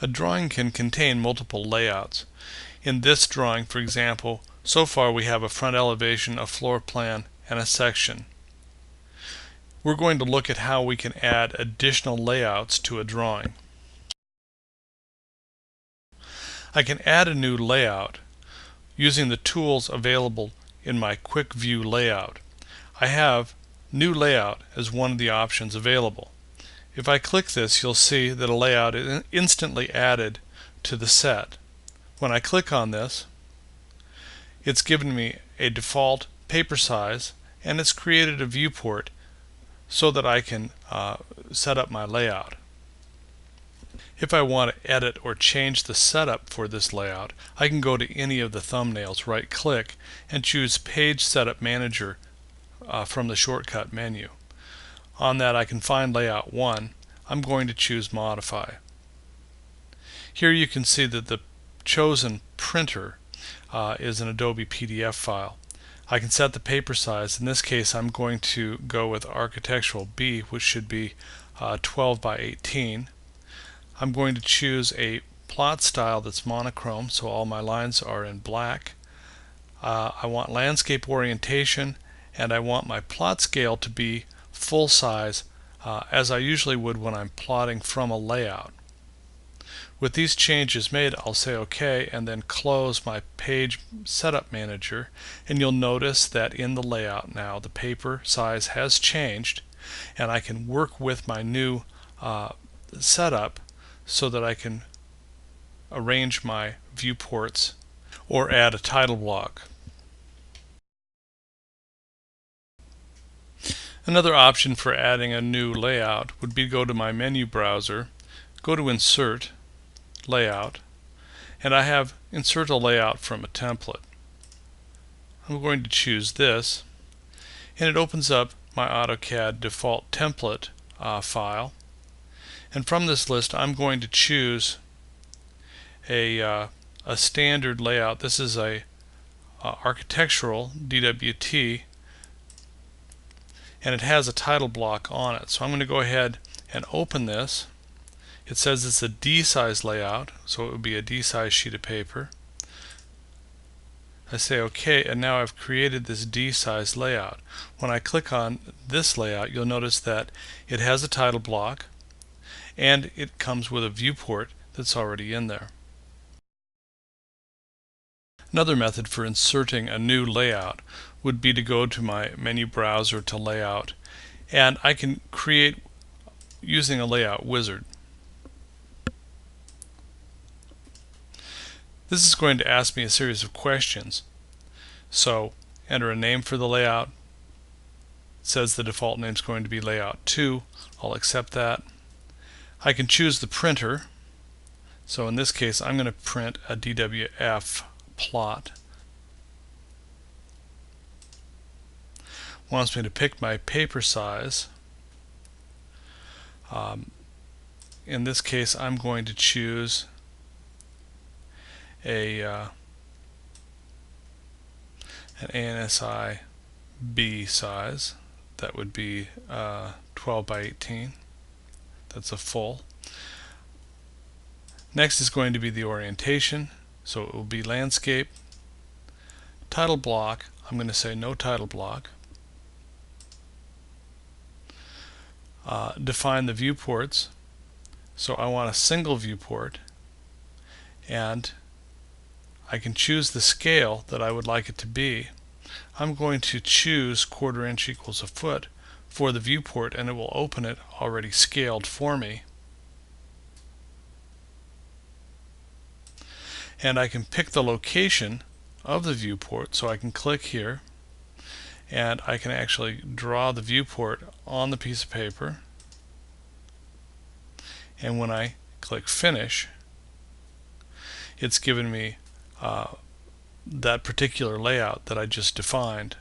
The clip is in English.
A drawing can contain multiple layouts. In this drawing, for example, so far we have a front elevation, a floor plan, and a section. We're going to look at how we can add additional layouts to a drawing. I can add a new layout using the tools available in my Quick View layout. I have New Layout as one of the options available. If I click this, you'll see that a layout is instantly added to the set. When I click on this, it's given me a default paper size, and it's created a viewport so that I can set up my layout. If I want to edit or change the setup for this layout, I can go to any of the thumbnails, right click, and choose Page Setup Manager from the shortcut menu. On that, I can find Layout 1. I'm going to choose Modify. Here you can see that the chosen printer is an Adobe PDF file. I can set the paper size. In this case, I'm going to go with Architectural B, which should be 12 by 18. I'm going to choose a plot style that's monochrome, so all my lines are in black. I want landscape orientation, and I want my plot scale to be full size, as I usually would when I'm plotting from a layout. With these changes made, I'll say OK and then close my Page Setup Manager, and you'll notice that in the layout now the paper size has changed, and I can work with my new setup so that I can arrange my viewports or add a title block. Another option for adding a new layout would be to go to my menu browser, go to Insert, Layout, and I have Insert a Layout from a template. I'm going to choose this, and it opens up my AutoCAD default template file. And from this list, I'm going to choose a standard layout. This is a architectural DWT, and it has a title block on it. So I'm going to go ahead and open this. It says it's a D-size layout, so it would be a D-size sheet of paper. I say OK, and now I've created this D-size layout. When I click on this layout, you'll notice that it has a title block, and it comes with a viewport that's already in there. Another method for inserting a new layout would be to go to my menu browser to Layout, and I can create using a layout wizard. This is going to ask me a series of questions. So enter a name for the layout. It says the default name is going to be Layout 2. I'll accept that. I can choose the printer. So in this case, I'm going to print a DWF plot. Wants me to pick my paper size. In this case, I'm going to choose an ANSI B size. That would be 12 by 18. That's a full. Next is going to be the orientation, so it will be landscape. Title block, I'm going to say no title block. Define the viewports, so I want a single viewport, and I can choose the scale that I would like it to be. I'm going to choose 1/4 inch equals a foot for the viewport, and it will open it already scaled for me. And I can pick the location of the viewport, so I can click here and I can actually draw the viewport on the piece of paper, and when I click Finish, it's given me that particular layout that I just defined.